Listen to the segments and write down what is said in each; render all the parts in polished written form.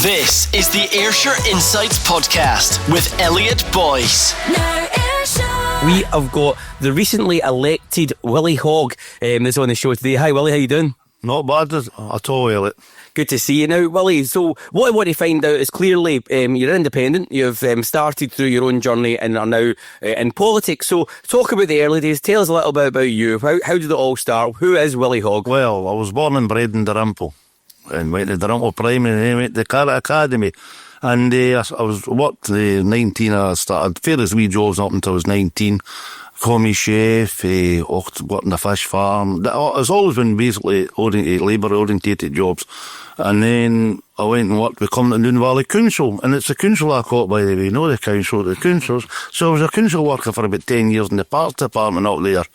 This is the Ayrshire Insights Podcast with Elliot Boyce. We have got the recently elected Willie Hogg that's on the show today. Hi Willie, how you doing? Not bad at all, Elliot. Good to see you now, Willie. So what I want to find out is clearly you're independent, you've started through your own journey and are now in politics. So talk about the early days, tell us a little bit about you. How did it all start? Who is Willie Hogg? Well, I was born and bred in Dalrymple and went to Dalrymple Primary and then went to the Carrot Academy. And I was worked 19, I started various wee jobs up until I was 19. Call me chef, worked in the fish farm. It's always been basically labour-orientated jobs. And then I went and worked with Doon Valley Council. And it's the council I caught, by the way, not the council, the councils. So I was a council worker for about 10 years in the parks department up there.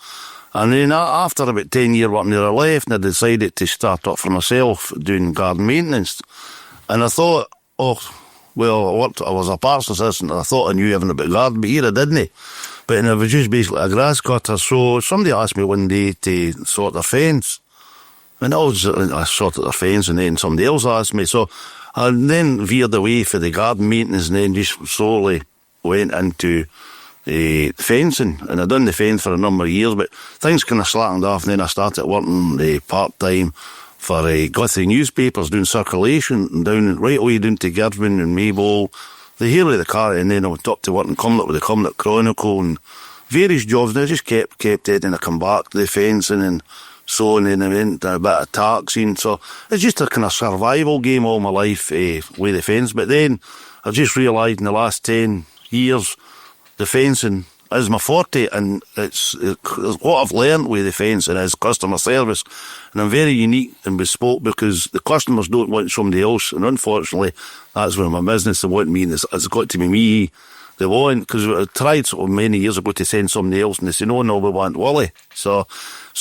And then after about 10 years working there, I left and I decided to start up for myself doing garden maintenance. And I thought, I was a parks assistant and I thought I knew everything about garden, but here I didn't. But I was just basically a grass cutter. So somebody asked me one day to sort their fence. And I sorted their fence and then somebody else asked me. So I then veered away for the garden maintenance and then just slowly went into fencing. And I'd done the fence for a number of years, but things kind of slackened off. And then I started working part-time for Guthrie newspapers, doing circulation, right away down to Girvan and Maybole, the Haley, the Carrot, and then I went up to work in Cumnock with the Cumnock Chronicle and various jobs. And I just kept it, and I come back to the fencing and so on, and I went a bit of taxing. So it's just a kind of survival game all my life with the fence. But then I just realised in the last 10 years, the fencing is my forte, and it's what I've learned with the fencing is customer service. And I'm very unique and bespoke because the customers don't want somebody else, and unfortunately that's where my business, they want me, and it's got to be me they want, because I tried sort of many years ago to send somebody else and they say no, we want Willie. So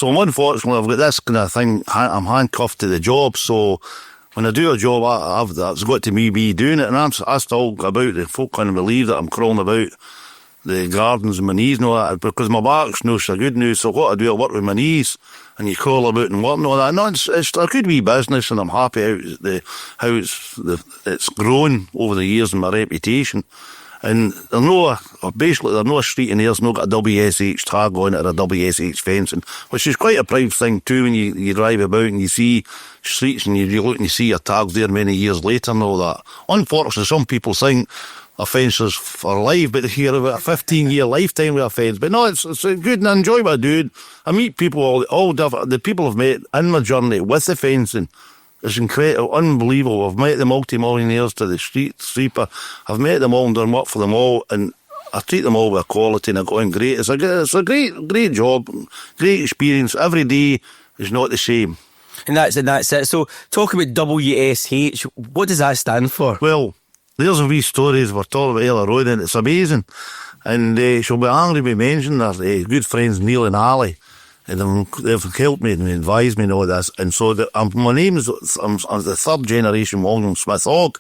unfortunately I've got this kind of thing, I'm handcuffed to the job. So when I do a job, it's got to be doing it, and I still go about, the folk can't believe that I'm crawling about the gardens and my knees and all that, because my back's no so good now, so what I do, I work with my knees, and you crawl about and work and all that. No, it's a good wee business, and I'm happy how it's grown over the years and my reputation. And there's no street in here that's not got a WSH tag on it or a WSH fencing, which is quite a proud thing too when you drive about and you see streets and you look and you see your tags there many years later and all that. Unfortunately, some people think a fence is for life, but here about a 15-year lifetime with a fence. But no, it's good, and I enjoy what I do. I meet people all different. The people I've met in my journey with the fencing is incredible, unbelievable. I've met the multi-millionaires to the street sweeper. I've met them all and done work for them all, and I treat them all with quality, and I'm going great. It's a great job, great experience. Every day is not the same. And that's it. So talk about WSH. What does that stand for? Well, there's a wee stories we're talking about earlier on, and it's amazing. And she'll be angry we mentioned their good friends Neil and Ali. And they've helped me and advised me and all this. And so my name is, I'm the third generation William Smith Hogg,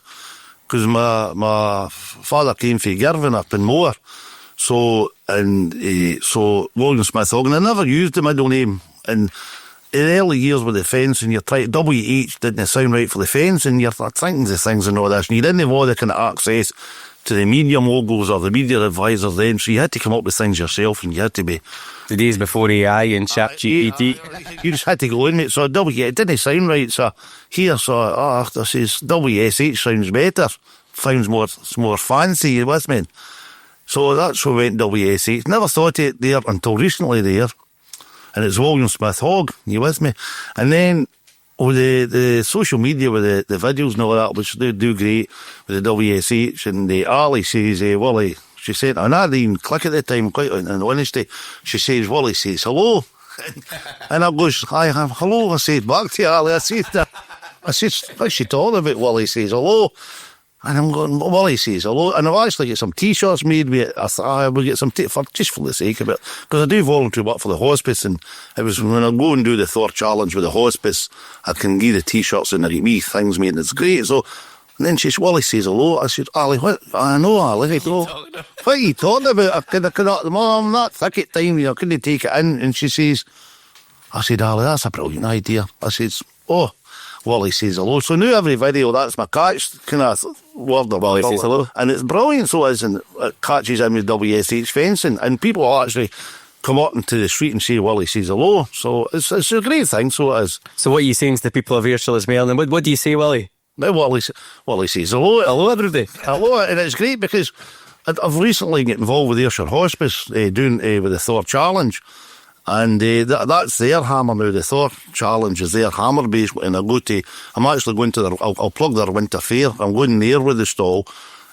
because my father came from Girvan up in Moore. So William Smith Hogg, and I never used the middle name. And in the early years with the fence, and you're trying, WH didn't sound right for the fence, and you're thinking the things and all this, and you didn't have all the kind of access to the media moguls or the media advisors then, so you had to come up with things yourself, and you had to be... The days before AI and ChatGPT. You just had to go in it, so it didn't sound right, so here, I says, WSH sounds better, sounds more fancy, you with me? So that's what went WSH. Never thought it there until recently there. And it's William Smith Hogg, you with me? And then with the social media with the videos and all that, which they do great with the WSH, and Ali says, Willie, she said, and I didn't even click at the time, quite in honesty, she says, Willie says hello. And I goes, hi, hello, I said back to Ali, I said, what's she talking about? Willie says hello. And I'm going, Willie says hello. And I've actually got some T-shirts made with it. I thought I will get some just for the sake of it. Because I do volunteer work for the hospice, and it was when I go and do the Thor challenge with the hospice, I can give the T-shirts and I get wee things made, and it's great. So, and then she says, Willie says hello. I said, Ali, what? I know, Ali. I go, what are you talking about? I'm not thick at time, I couldn't take it in. And she says, I said, Ali, that's a brilliant idea. I says, Willie says hello. So now every video, that's my catch kind of word of Willie says hello. and it's brilliant. So it is, and it catches in with WSH fencing, and people will actually come up into the street and say Willie says hello. So it's a great thing. So it is. So what are you saying to the people of Ayrshire as well? And what do you say, Willie? Now Willie says hello. Hello, everybody. Hello, and it's great because I've recently got involved with Ayrshire Hospice doing with the Thor Challenge, and that's their hammer now. The Thor Challenge is their hammer base, and I'm actually going to I'll plug their winter fair. I'm going there with the stall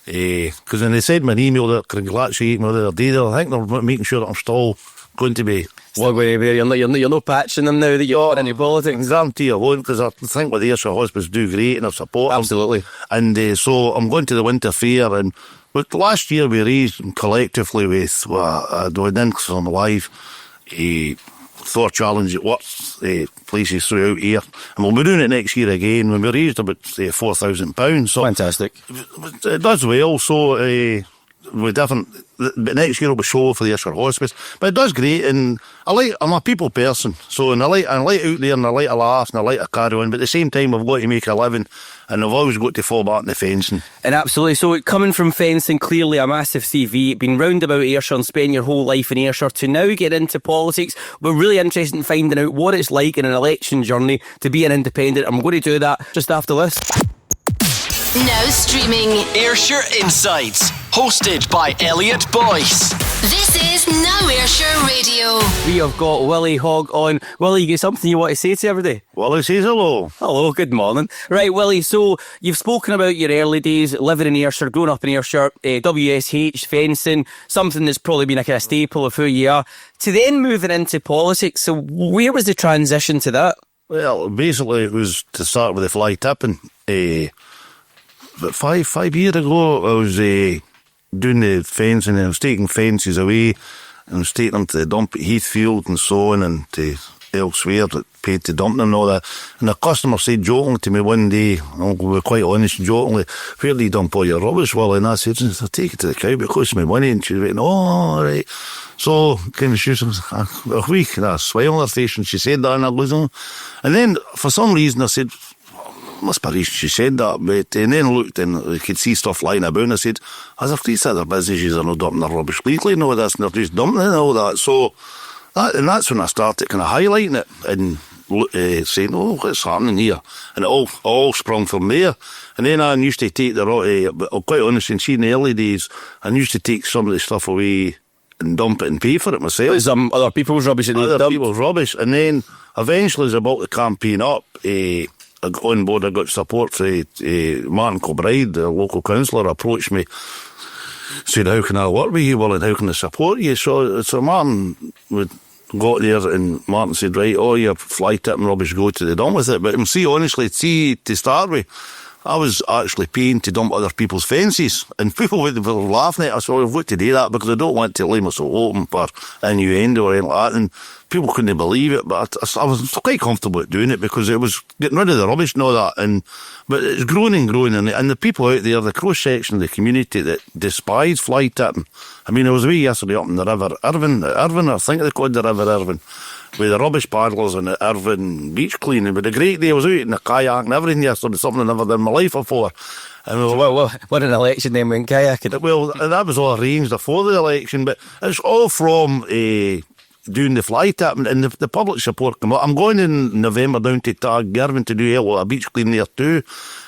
because when they sent me an email that congratulated me the other day, I think they're making sure that I'm stall going to be. Well, you're not patching them now that you're in any politics. Guarantee I won't, because I think what the Ayrshire Hospice do great and I support them. Absolutely. And so I'm going to the winter fair, and last year we raised collectively with doing on live Thor Challenge at works places throughout here, and we'll be doing it next year again when we raised about £4,000. So fantastic. It does well. So but next year will be show for the Ayrshire Hospice, but it does great, and I'm a people person, so and I like out there, and I like to laugh, and I like to carry on, but at the same time I've got to make a living, and I've always got to fall back in the fencing. And absolutely, so coming from fencing, clearly a massive CV, been round about Ayrshire and spending your whole life in Ayrshire, to now get into politics. We're really interested in finding out what it's like in an election journey to be an independent. I'm going to do that just after this. Now streaming Ayrshire Insights, hosted by Elliot Boyce. This is Now Ayrshire Radio. We have got Willie Hogg on. Willie, you got something you want to say to everybody? Willie says hello. Hello, good morning. Right, Willie, so you've spoken about your early days, living in Ayrshire, growing up in Ayrshire, WSH, fencing, something that's probably been a kind of staple of who you are, to then moving into politics. So where was the transition to that? Well, basically it was to start with the fly tipping. But 5 years ago, I was doing the fencing, and I was taking fences away, and I was taking them to the dump at Heathfield and so on, and to elsewhere that paid to dump them and all that. And a customer said jokingly to me one day, I'll be quite honest, jokingly, where do you dump all your rubbish, Willie? And I said, I'll take it to the cow, but it costs me money. And she went, oh, all right. So, kind of, she was a week, and a smile on her face, and she said that, and I was, oh. And then, for some reason, I said, must be reason she said that, but and then looked and I could see stuff lying about, and I said, as if these other businesses are not dumping their rubbish legally and all this, and they're just dumping it and all that. So that's when I started kind of highlighting it and saying, oh, what's happening here? And it all sprung from there. And then I used to take but I'm quite honest, and see in the early days, I used to take some of the stuff away and dump it and pay for it myself. Some other people's rubbish. Other people's rubbish. And then eventually, as I brought the campaign up, I got on board, I got support from Martin Kilbride, the local councillor, approached me, said, how can I work with you, Will, and how can I support you? So Martin got there, and Martin said, right, all your fly tipping rubbish, go to the dump with it. But honestly, to start with, I was actually paying to dump other people's fences, and people were laughing at us. So I've got to do that because I don't want to leave myself open for innuendo or anything like that. And people couldn't believe it, but I was quite comfortable at doing it because it was getting rid of the rubbish and all that. But it's growing and growing, and the people out there, the cross section of the community that despise fly tipping. I mean, I was away yesterday up in the River Irvine, I think they called the River Irvine, with the rubbish paddlers and the Irvine beach cleaning. But a great day, I was out in the kayak and everything yesterday, something I never done in my life before. And well, what an election then when kayaking. Well, that was all arranged before the election, but it's all from doing the fly tipping and the public support come up. I'm going in November down to Girvan to do a beach clean there too,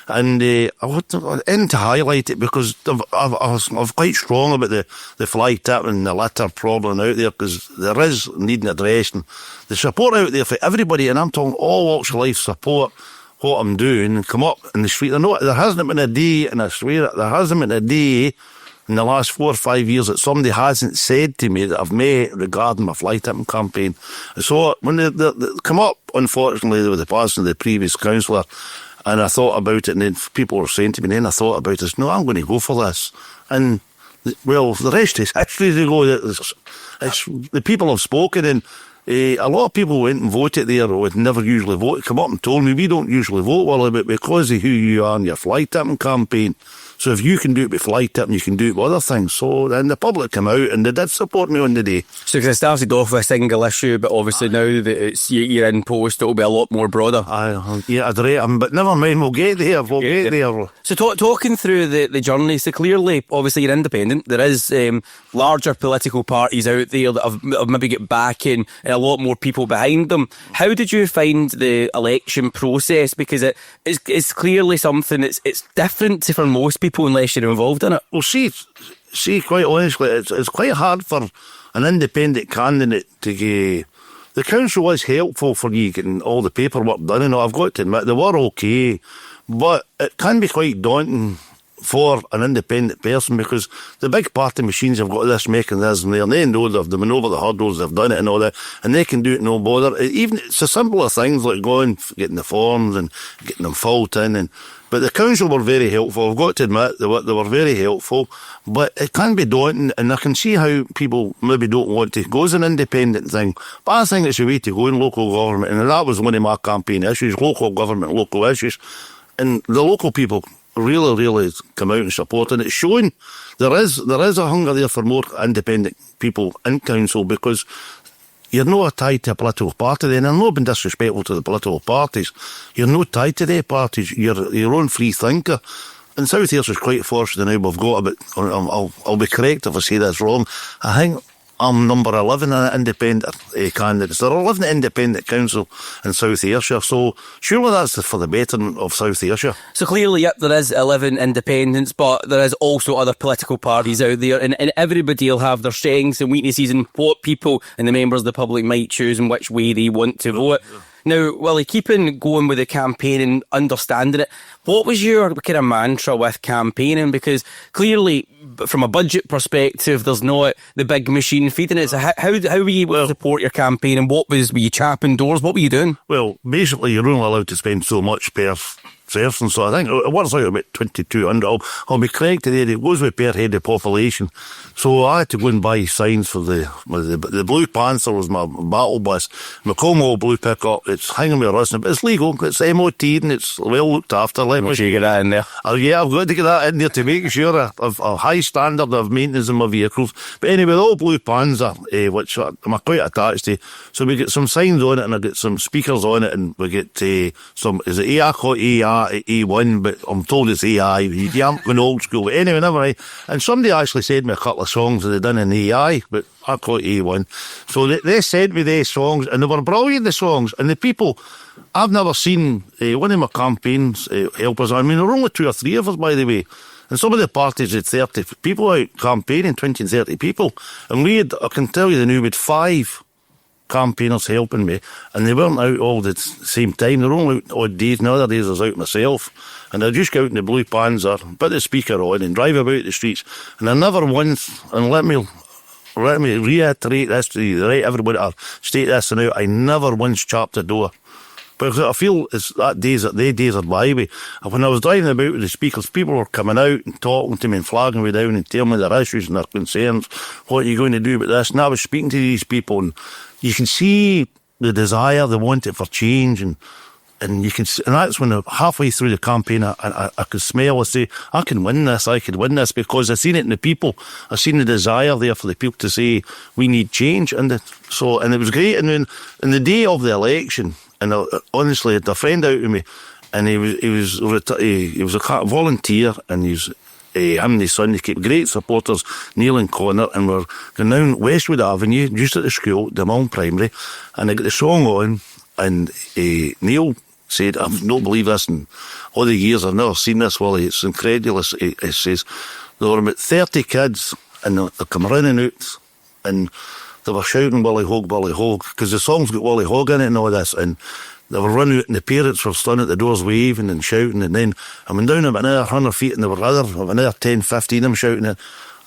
and I want to highlight it because I was quite strong about the fly tipping and the litter problem out there, because there is needing addressing. The support out there for everybody, and I'm talking all walks of life support what I'm doing, and come up in the street. There hasn't been a day, and I swear it, there hasn't been a day in the last 4 or 5 years that somebody hasn't said to me that I've met regarding my fly tipping campaign. So when they come up, unfortunately, with the passing of the previous councillor, and I thought about it, and then people were saying to me, and then I thought about it, no, I'm going to go for this. And, well, the rest is history to go. The people have spoken, and A lot of people went and voted there who would never usually vote, come up and told me, we don't usually vote, Willie, but because of who you are in your fly tipping campaign, so if you can do it with fly tipping, you can do it with other things. So then the public came out and they did support me on the day. So because it started off with a single issue, but obviously now that you're in post, it'll be a lot more broader. Yeah, I'd rate them, but never mind, we'll get there. So talking through the journey, so clearly, obviously you're independent. There is larger political parties out there that have maybe got backing and a lot more people behind them. How did you find the election process? Because it's clearly something it's different for most people unless you're involved in it. Well, see, quite honestly, it's quite hard for an independent candidate to get. The council was helpful for you getting all the paperwork done, and I've got to admit they were okay, but it can be quite daunting for an independent person because the big party machines have got this mechanism there and they know they've been over the hurdles, they've done it and all that, and they can do it no bother. Even it's the simpler things like going, getting the forms and getting them filled in, but the council were very helpful. I've got to admit they were very helpful, but it can be daunting, and I can see how people maybe don't want to go as an independent thing, but I think it's a way to go in local government, and that was one of my campaign issues, local government, local issues, and the local people really come out and support, and it's showing there is a hunger there for more independent people in council because you're not tied to a political party then. I'm not being disrespectful to the political parties. You're not tied to their parties. You're your own free thinker. And South Ayrshire is quite fortunate now. We've got about, I'll be correct if I say that's wrong, I think I'm number 11 in an independent candidates. There are 11 independent council in South Ayrshire, so surely that's for the betterment of South Ayrshire. So clearly, yep, there is 11 independents, but there is also other political parties out there, and everybody will have their strengths and weaknesses and what people and the members of the public might choose and which way they want to vote. Now, Willie, keeping going with the campaign and understanding it, what was your kind of mantra with campaigning? Because clearly, from a budget perspective, there's not the big machine feeding it. So how were you able to support your campaign, and were you chapping doors? What were you doing? Well, basically, you're only allowed to spend so much per person, so I think it works out about 2,200. I'll be correct today, it goes with per head of population. So I had to go and buy signs for the Blue Panther was my battle bus. My Cornwall Blue pickup, it's hanging with a wrist, but it's legal, it's MOT and it's well looked after. Make sure you get that in there. Yeah, I've got to get that in there to make sure I've a high standard of maintenance in my vehicles. But anyway, all Blue Panzer, which I'm quite attached to, so we get some signs on it and I get some speakers on it, and we get some, is it AI called A1, but I'm told it's AI. You haven't gone old school. But anyway, never mind. And somebody actually sent me a couple of songs that they'd done in AI, but I call it A1. So they sent me these songs, and they were brilliant, the songs. And the people, I've never seen one of my campaigns helpers. I mean, there were only 2 or 3 of us, by the way. And some of the parties had 30 people out campaigning, 20 and 30 people. And I can tell you the new, we had 5 campaigners helping me, and they weren't out all the same time. They were only out odd days, and other days I was out myself, and I'd just go out in the Blue Panzer, put the speaker on and drive about the streets, and I never once, and let me reiterate this to you, right, everybody, I'll state this and out, I never once chapped a door. Because I feel it's the days are by me. When I was driving about with the speakers, people were coming out and talking to me and flagging me down and telling me their issues and their concerns. What are you going to do with this? And I was speaking to these people, and you can see the desire, they want it for change, and you can see, and that's when halfway through the campaign I could smell, I say, I could win this, because I've seen it in the people. I've seen the desire there for the people to say we need change, and it was great. And then in the day of the election, and honestly, I had a friend out with me, and he was a volunteer, and him and his son, they kept great supporters, Neil and Connor, and we're going down Westwood Avenue, just at the school, the Muln Primary, and I got the song on, and Neil said, I don't believe this, in all the years I've never seen this, Willie, it's incredulous. He says, there were about 30 kids, and they come running out, and they were shouting Willie Hogg, because the song's got Willie Hogg in it and all this, and they were running out, and the parents were standing at the doors waving and shouting, and then I went down about another 100 feet, and there were another 10, 15 of them shouting it.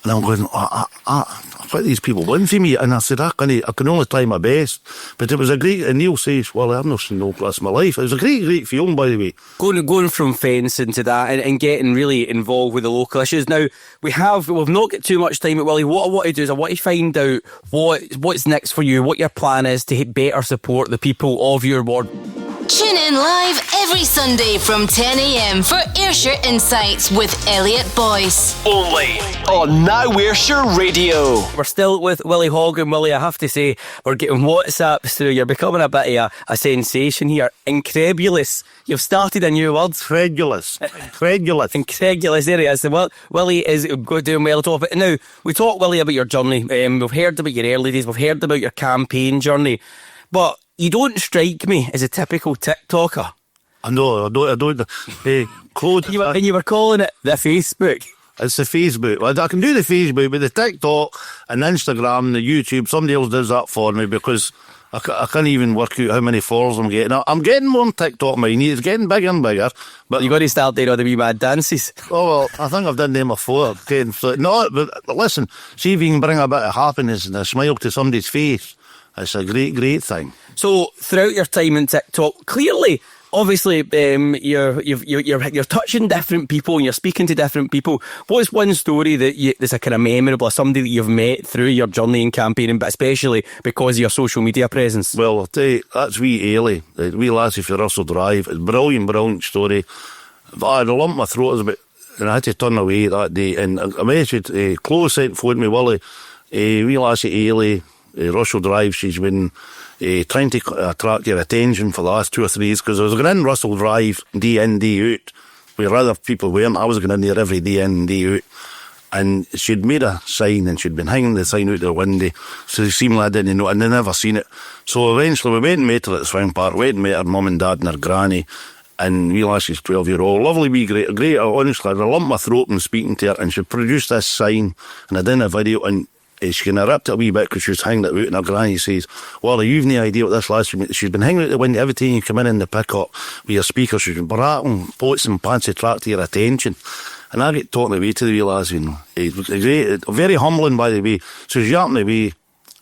And I'm going, what these people want from me? And I said, I can only try my best. But it was a great, and Neil says, well, I've not seen no place in my life. It was a great feeling, by the way. Going from fencing to that and getting really involved with the local issues. Now, we've not got too much time at Willie. What I want to do is I want to find out what's next for you, what your plan is to better support the people of your ward. Tune in live every Sunday from 10 a.m. for Ayrshire Insights with Elliot Boyce. Only on Now Ayrshire Radio. We're still with Willie Hogg, and Willie, I have to say, we're getting WhatsApps through. You're becoming a bit of a sensation here. Incredulous. You've started a new word. Incredulous. Incredulous, there it is. Well, Willie is doing well at all. But now, we talk, Willie, about your journey. We've heard about your early days. We've heard about your campaign journey. But you don't strike me as a typical TikToker. I don't. Claude, And you were calling it the Facebook. it's the Facebook. Well, I can do the Facebook, but the TikTok and Instagram, the YouTube, somebody else does that for me because I can't even work out how many followers I'm getting. I'm getting more on TikTok, mine. It's getting bigger and bigger. But You got to start doing all the wee mad dances. oh well, I think I've done them before. No, but listen, see if you can bring a bit of happiness and a smile to somebody's face. It's a great thing. So throughout your time in TikTok, clearly, obviously, you're touching different people and you're speaking to different people. What's one story that's a kind of memorable, somebody that you've met through your journey in campaigning, but especially because of your social media presence? Well, I'll tell you, that's wee Ailey, the wee lassie for Russell Drive. It's a brilliant story. I had a lump in my throat, and I had to turn away that day. And I messaged, Chloe sent phone me, Willie, wee lassie Ailey, Russell Drive, she's been trying to attract your attention for the last 2 or 3 years because I was going in Russell Drive day in, day out, where other people weren't. I was going in there every day in and day out. And she'd made a sign and she'd been hanging the sign out the window, so it seemed like I didn't know, and they never seen it. So eventually we went and met her at the swing park, went and met her mum and dad and her granny, and realised she's 12-year-old, lovely wee, great, honestly, I had a lump in my throat and speaking to her, and she produced this sign, and I done a video, and she kind of ripped it a wee bit because she was hanging it out, and her granny says, well, you've no idea what this lassie means. She's been hanging out the window every time you come in the pick-up with your speaker. She's been brattling pots and pans to attract your attention. And I get talking away to the wee lassie, and it's great, very humbling, by the way. So she's yapping away,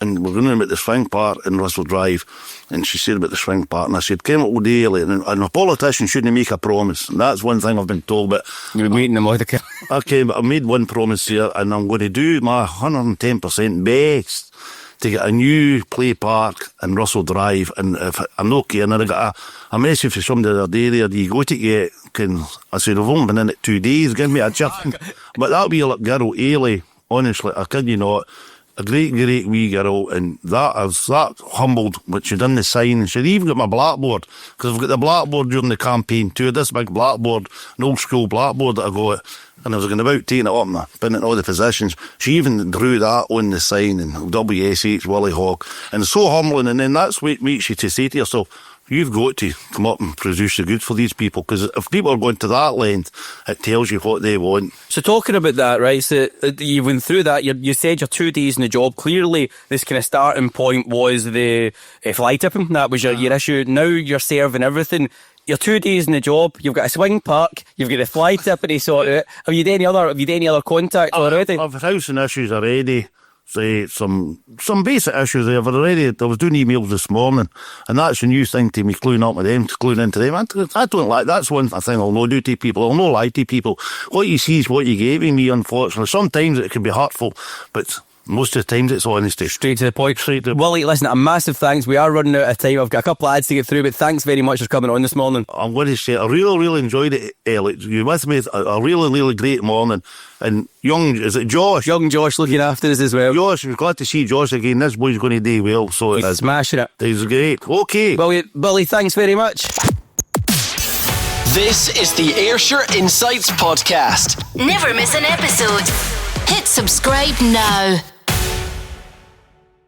and we're going about the swing park in Russell Drive, and she said about the swing park, and I said, came up all day, and a politician shouldn't make a promise, and that's one thing I've been told. But You've been waiting a month. okay, but I made one promise here, and I'm going to do my 110% best to get a new play park in Russell Drive. And if I'm not kidding, I got a message from somebody the other day there, do you go to get, I said, I've only been in it 2 days, give me a chip. But that wee little girl, Ailey, honestly, I kid you not, a great wee girl, and I was that humbled when she done the sign, and she'd even got my blackboard, because I've got the blackboard during the campaign too, this big blackboard, an old school blackboard that I got, and I was going about taking it up and putting it in all the positions. She even drew that on the sign, and WSH Willie Hogg, and it's so humbling. And then that's what makes you to say to yourself, you've got to come up and produce the goods for these people, because if people are going to that length, it tells you what they want. So talking about that, right, so you went through that, you said you're 2 days in the job. Clearly, this kind of starting point was the fly tipping. That was your issue. Now you're serving everything. You're 2 days in the job, you've got a swing park, you've got the fly tipping to sort out. Have you done any other contact already? I've had housing issues already. Say some basic issues there. I was doing emails this morning, and that's a new thing to me, cluing into them. I don't like, that's one thing I'll no do to people. I'll no lie to people. What you see is what you get with me, unfortunately. Sometimes it can be hurtful, but most of the times it's honesty. Straight to the point. Willie, listen, a massive thanks. We are running out of time. I've got a couple of ads to get through, but thanks very much for coming on this morning. I'm going to say I really enjoyed it, Elliot. You with me? A really great morning. And is it Josh? Young Josh looking after us as well. Josh, we're glad to see Josh again. This boy's going to do well. So He's smashing it. He's great. Okay. Willie, thanks very much. This is the Ayrshire Insights Podcast. Never miss an episode. Hit subscribe now.